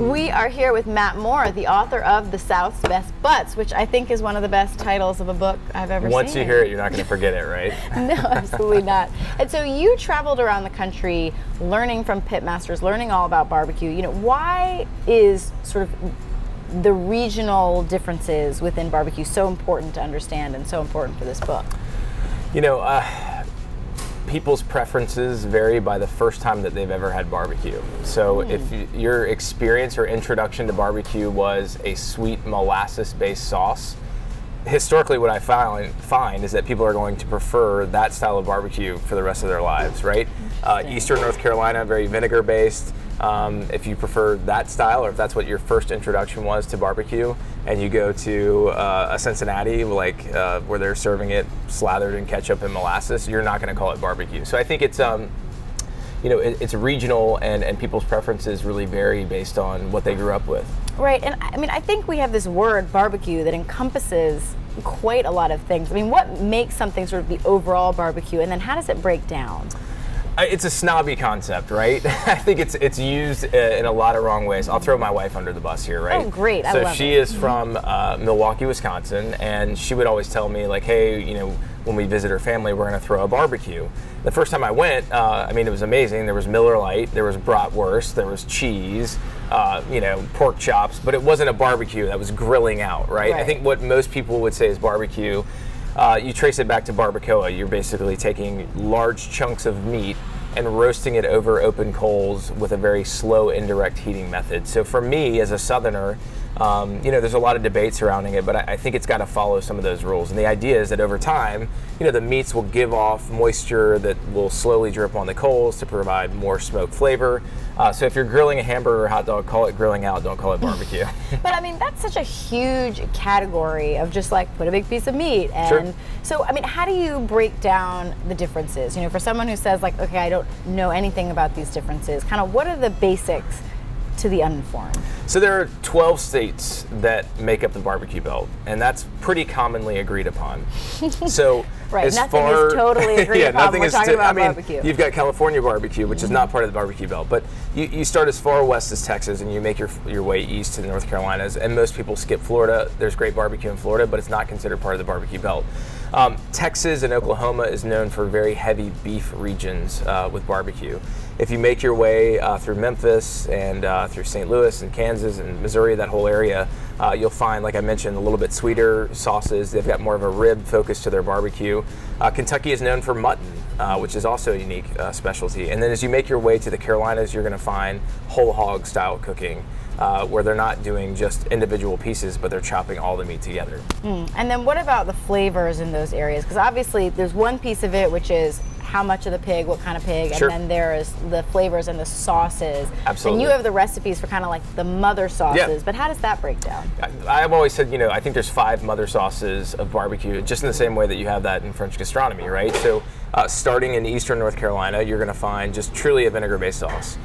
We are here with Matt Moore, the author of The South's Best Butts, which I think is one of the best titles of a book I've ever seen. Once you hear it, you're not going to forget it, right? No, absolutely not. And so you traveled around the country learning from pitmasters, learning all about barbecue. You know, why is sort of the regional differences within barbecue so important to understand and so important for this book? You know, people's preferences vary by the first time that they've ever had barbecue. So if your experience or introduction to barbecue was a sweet molasses-based sauce, historically what I find is that people are going to prefer that style of barbecue for the rest of their lives, right? Eastern North Carolina, very vinegar-based. If you prefer that style, or if that's what your first introduction was to barbecue, and you go to a Cincinnati, like where they're serving it slathered in ketchup and molasses, you're not going to call it barbecue. So I think it's, you know, it's regional, and people's preferences really vary based on what they grew up with. Right, and I mean, I think we have this word barbecue that encompasses quite a lot of things. I mean, what makes something sort of the overall barbecue, and then how does it break down? It's a snobby concept, right? I think it's used in a lot of wrong ways. I'll throw my wife under the bus here, right? Oh, great! I love it. So she is from Milwaukee, Wisconsin, and she would always tell me, like, hey, you know, when we visit her family, we're going to throw a barbecue. The first time I went, I mean, it was amazing. There was Miller Lite, there was bratwurst, there was cheese, you know, pork chops, but it wasn't a barbecue. That was grilling out, right? I think what most people would say is barbecue. You trace it back to barbacoa. You're basically taking large chunks of meat and roasting it over open coals with a very slow indirect heating method. So for me, as a Southerner, you know, there's a lot of debate surrounding it, but I think it's got to follow some of those rules. And the idea is that over time, you know, the meats will give off moisture that will slowly drip on the coals to provide more smoke flavor. So if you're grilling a hamburger or hot dog, call it grilling out, don't call it barbecue. But I mean, that's such a huge category of just like put a big piece of meat. And so, I mean, how do you break down the differences? You know, for someone who says like, okay, I don't know anything about these differences, kind of what are the basics to the uninformed? So there are 12 states that make up the barbecue belt, and that's pretty commonly agreed upon. So right, as nothing far, is totally agreed yeah, upon. nothing We're is talking about I mean, barbecue. You've got California barbecue, which is not part of the barbecue belt, but you start as far west as Texas, and you make your way east to the North Carolinas, and most people skip Florida. There's great barbecue in Florida, but it's not considered part of the barbecue belt. Texas and Oklahoma is known for very heavy beef regions with barbecue. If you make your way through Memphis and through St. Louis and Kansas and Missouri, that whole area, you'll find, like I mentioned, a little bit sweeter sauces. They've got more of a rib focus to their barbecue. Kentucky is known for mutton, which is also a unique specialty. And then as you make your way to the Carolinas, you're going to find whole hog style cooking, where they're not doing just individual pieces, but they're chopping all the meat together. And then what about the flavors in those areas? Because obviously there's one piece of it, which is how much of the pig, what kind of pig, and then there's the flavors and the sauces. Absolutely. And you have the recipes for kind of like the mother sauces, but how does that break down? I've always said, you know, I think there's 5 mother sauces of barbecue, just in the same way that you have that in French gastronomy, right? So starting in Eastern North Carolina, you're going to find just truly a vinegar-based sauce.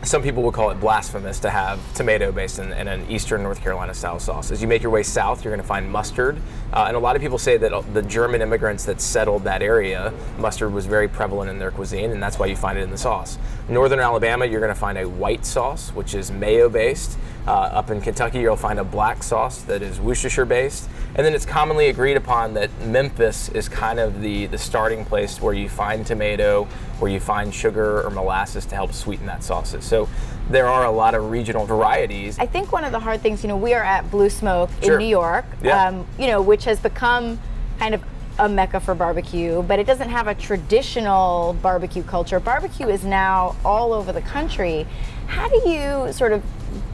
Some people would call it blasphemous to have tomato-based in an Eastern North Carolina style sauce. As you make your way south, you're going to find mustard. And a lot of people say that the German immigrants that settled that area, mustard was very prevalent in their cuisine, and that's why you find it in the sauce. Northern Alabama, you're going to find a white sauce, which is mayo-based. Up in Kentucky, you'll find a black sauce that is Worcestershire-based. And then it's commonly agreed upon that Memphis is kind of the starting place where you find tomato, where you find sugar or molasses to help sweeten that sauces. So there are a lot of regional varieties. I think one of the hard things, you know, we are at Blue Smoke in New York, you know, which has become kind of a mecca for barbecue, but it doesn't have a traditional barbecue culture. Barbecue is now all over the country. How do you sort of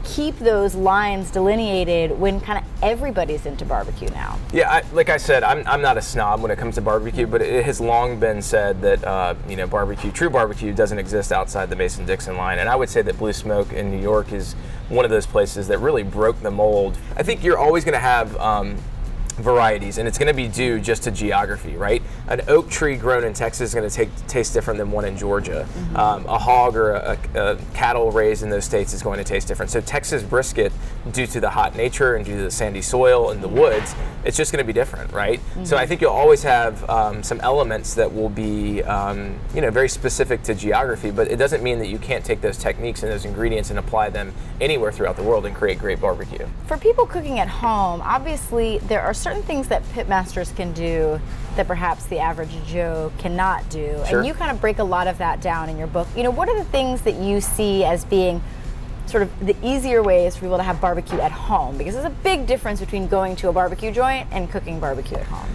keep those lines delineated when kind of everybody's into barbecue now? Yeah, like I said, I'm not a snob when it comes to barbecue, but it has long been said that you know, true barbecue doesn't exist outside the Mason-Dixon line, and I would say that Blue Smoke in New York is one of those places that really broke the mold. I think you're always going to have varieties, and it's going to be due just to geography, right? An oak tree grown in Texas is going to taste different than one in Georgia. A hog or a cattle raised in those states is going to taste different. So Texas brisket, due to the hot nature and due to the sandy soil and the woods, it's just going to be different, right? So I think you'll always have some elements that will be, very specific to geography, but it doesn't mean that you can't take those techniques and those ingredients and apply them anywhere throughout the world and create great barbecue. For people cooking at home, obviously there are certain things that pitmasters can do that perhaps the average Joe cannot do. Sure. And you kind of break a lot of that down in your book. What are the things that you see as being sort of the easier ways for people to have barbecue at home? Because there's a big difference between going to a barbecue joint and cooking barbecue at home.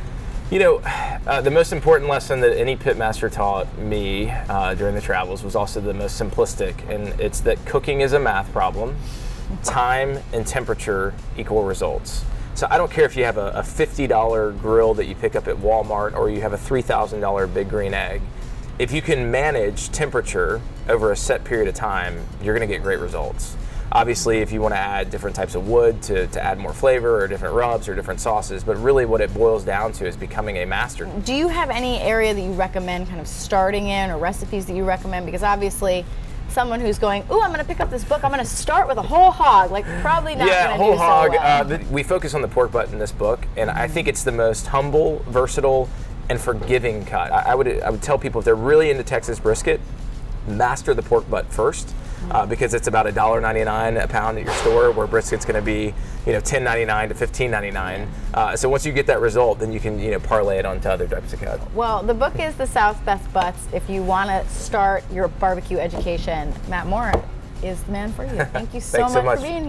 The most important lesson that any pitmaster taught me during the travels was also the most simplistic, and it's that cooking is a math problem. Time and temperature equal results. So I don't care if you have a $50 grill that you pick up at Walmart or you have a $3,000 Big Green Egg. If you can manage temperature over a set period of time, you're going to get great results. Obviously, if you want to add different types of wood to add more flavor, or different rubs or different sauces, but really what it boils down to is becoming a master. Do you have any area that you recommend kind of starting in, or recipes that you recommend? Because obviously, someone who's going, ooh, I'm going to pick up this book, I'm going to start with a whole hog, probably not going to whole do hog. So well. We focus on the pork butt in this book, and I think it's the most humble, versatile, and forgiving cut. I would tell people, if they're really into Texas brisket, master the pork butt first, because it's about $1.99 a pound at your store, where brisket's going to be $10.99 to $15.99. So once you get that result, then you can parlay it onto other types of cut. Well, the book is The South's Best Butts. If you want to start your barbecue education, Matt Moore is the man for you. Thank you so much for being here.